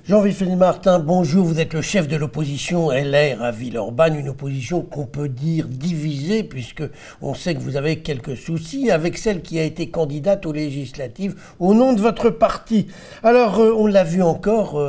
Jean-Wilfried Martin, bonjour, vous êtes le chef de l'opposition LR à Villeurbanne, une opposition qu'on peut dire divisée puisque on sait que vous avez quelques soucis avec celle qui a été candidate aux législatives au nom de votre parti. Alors on l'a vu encore,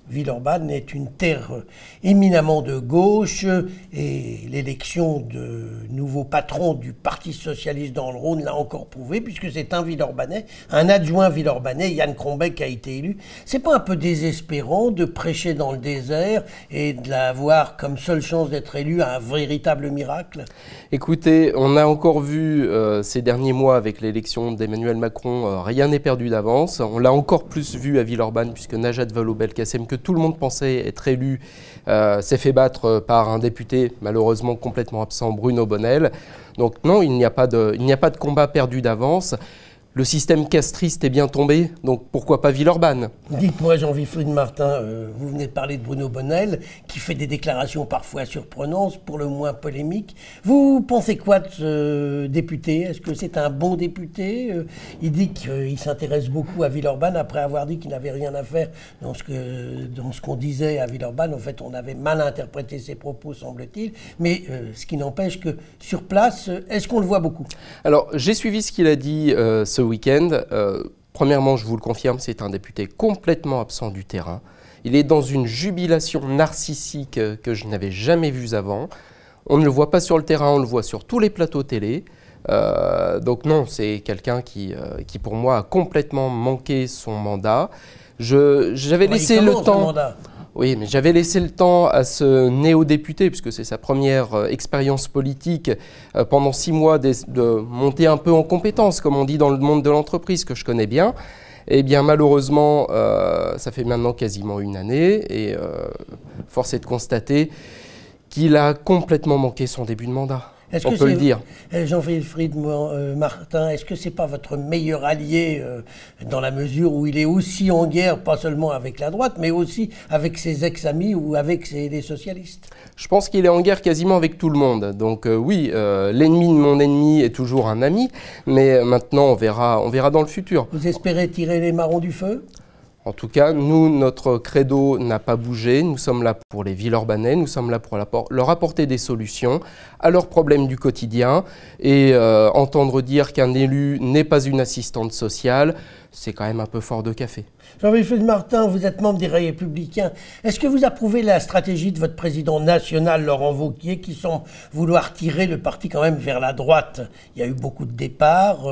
Villeurbanne est une terre éminemment de gauche et l'élection de nouveau patron du Parti Socialiste dans le Rhône l'a encore prouvé puisque c'est un Villeurbanais, un adjoint Villeurbanais, Yann Crombez, qui a été élu. C'est pas un peu désespérant de prêcher dans le désert et de l'avoir comme seule chance d'être élu à un véritable miracle? Écoutez, on a encore vu ces derniers mois avec l'élection d'Emmanuel Macron, rien n'est perdu d'avance. On l'a encore plus vu à Villeurbanne puisque Najat Vallaud-Belkacem, que tout le monde pensait être élu, s'est fait battre par un député malheureusement complètement absent, Bruno Bonnell. Donc non, il n'y a pas de combat perdu d'avance. Le système castriste est bien tombé, donc pourquoi pas Villeurbanne? Dites-moi, Jean-Wilfried Martin, vous venez de parler de Bruno Bonnell, qui fait des déclarations parfois surprenantes, pour le moins polémiques. Vous pensez quoi de ce député? Est-ce que c'est un bon député? Il dit qu'il s'intéresse beaucoup à Villeurbanne, après avoir dit qu'il n'avait rien à faire dans ce qu'on disait à Villeurbanne. En fait, on avait mal interprété ses propos, semble-t-il. Mais ce qui n'empêche que, sur place, est-ce qu'on le voit beaucoup? Alors, j'ai suivi ce qu'il a dit ce week-end. Premièrement, je vous le confirme, c'est un député complètement absent du terrain. Il est dans une jubilation narcissique que je n'avais jamais vue avant. On ne le voit pas sur le terrain, on le voit sur tous les plateaux télé. Donc non, c'est quelqu'un qui pour moi a complètement manqué son mandat. J'avais laissé le temps. Oui, mais j'avais laissé le temps à ce néo-député, puisque c'est sa première expérience politique, pendant 6 mois de monter un peu en compétence, comme on dit dans le monde de l'entreprise, que je connais bien. Eh bien, malheureusement, ça fait maintenant quasiment 1 année, et force est de constater qu'il a complètement manqué son début de mandat. On peut le dire. Jean-Wilfried Martin, est-ce que c'est pas votre meilleur allié dans la mesure où il est aussi en guerre, pas seulement avec la droite, mais aussi avec ses ex-amis ou avec les socialistes? Je pense qu'il est en guerre quasiment avec tout le monde. Donc oui, l'ennemi de mon ennemi est toujours un ami, mais maintenant on verra dans le futur. Vous espérez tirer les marrons du feu? En tout cas, nous, notre credo n'a pas bougé. Nous sommes là pour les Villeurbanais, nous sommes là pour leur apporter des solutions à leurs problèmes du quotidien. Et entendre dire qu'un élu n'est pas une assistante sociale, c'est quand même un peu fort de café. Jean-Wilfried Martin, vous êtes membre des Républicains. Est-ce que vous approuvez la stratégie de votre président national, Laurent Wauquiez, qui semble vouloir tirer le parti quand même vers la droite? Il y a eu beaucoup de départs,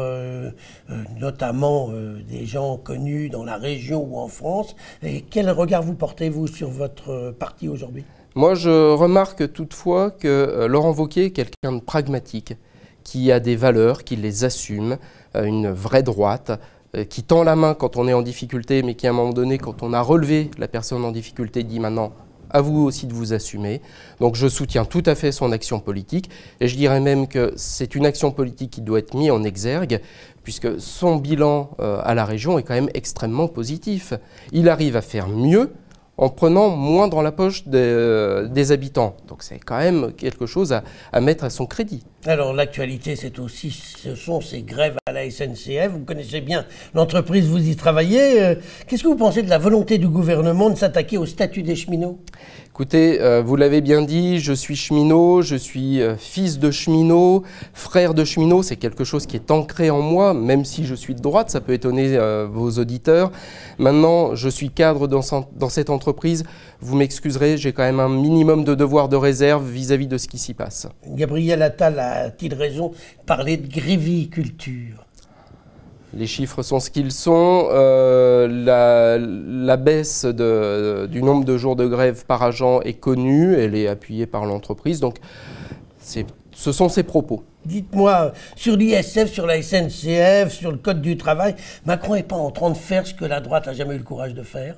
notamment des gens connus dans la région ou en France. Et quel regard vous portez-vous sur votre parti aujourd'hui? Moi, je remarque toutefois que Laurent Wauquiez est quelqu'un de pragmatique, qui a des valeurs, qui les assume, une vraie droite, qui tend la main quand on est en difficulté, mais qui à un moment donné, quand on a relevé la personne en difficulté, dit maintenant à vous aussi de vous assumer. Donc je soutiens tout à fait son action politique, et je dirais même que c'est une action politique qui doit être mise en exergue, puisque son bilan à la région est quand même extrêmement positif. Il arrive à faire mieux en prenant moins dans la poche des habitants. Donc c'est quand même quelque chose à mettre à son crédit. Alors l'actualité, ce sont ces grèves à la SNCF. Vous connaissez bien l'entreprise, vous y travaillez. Qu'est-ce que vous pensez de la volonté du gouvernement de s'attaquer au statut des cheminots? Écoutez, vous l'avez bien dit, je suis cheminot, je suis fils de cheminot, frère de cheminot, c'est quelque chose qui est ancré en moi, même si je suis de droite, ça peut étonner vos auditeurs. Maintenant, je suis cadre dans cette entreprise, vous m'excuserez, j'ai quand même un minimum de devoir de réserve vis-à-vis de ce qui s'y passe. Gabriel Attal a-t-il raison de parler de gréviculture? Les chiffres sont ce qu'ils sont. La baisse du nombre de jours de grève par agent est connue, elle est appuyée par l'entreprise, donc ce sont ses propos. Dites-moi, sur l'ISF, sur la SNCF, sur le Code du travail, Macron n'est pas en train de faire ce que la droite n'a jamais eu le courage de faire?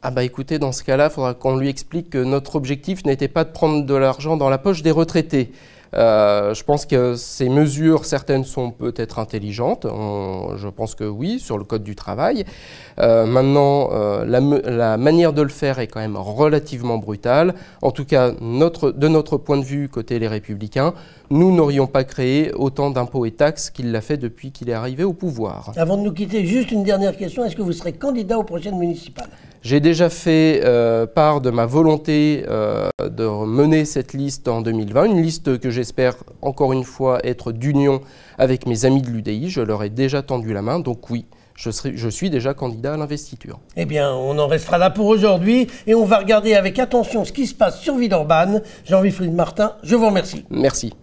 Ah bah écoutez, dans ce cas-là, il faudra qu'on lui explique que notre objectif n'était pas de prendre de l'argent dans la poche des retraités. Je pense que ces mesures, certaines sont peut-être intelligentes, je pense que oui, sur le Code du travail. Maintenant, la manière de le faire est quand même relativement brutale. En tout cas, de notre point de vue, côté les Républicains, nous n'aurions pas créé autant d'impôts et taxes qu'il l'a fait depuis qu'il est arrivé au pouvoir. Avant de nous quitter, juste une dernière question. Est-ce que vous serez candidat aux prochaines municipales ? J'ai déjà fait part de ma volonté de mener cette liste en 2020, une liste que j'espère encore une fois être d'union avec mes amis de l'UDI. Je leur ai déjà tendu la main, donc oui, je suis déjà candidat à l'investiture. Eh bien, on en restera là pour aujourd'hui et on va regarder avec attention ce qui se passe sur Villeurbanne. Jean-Wilfried Martin, je vous remercie. Merci.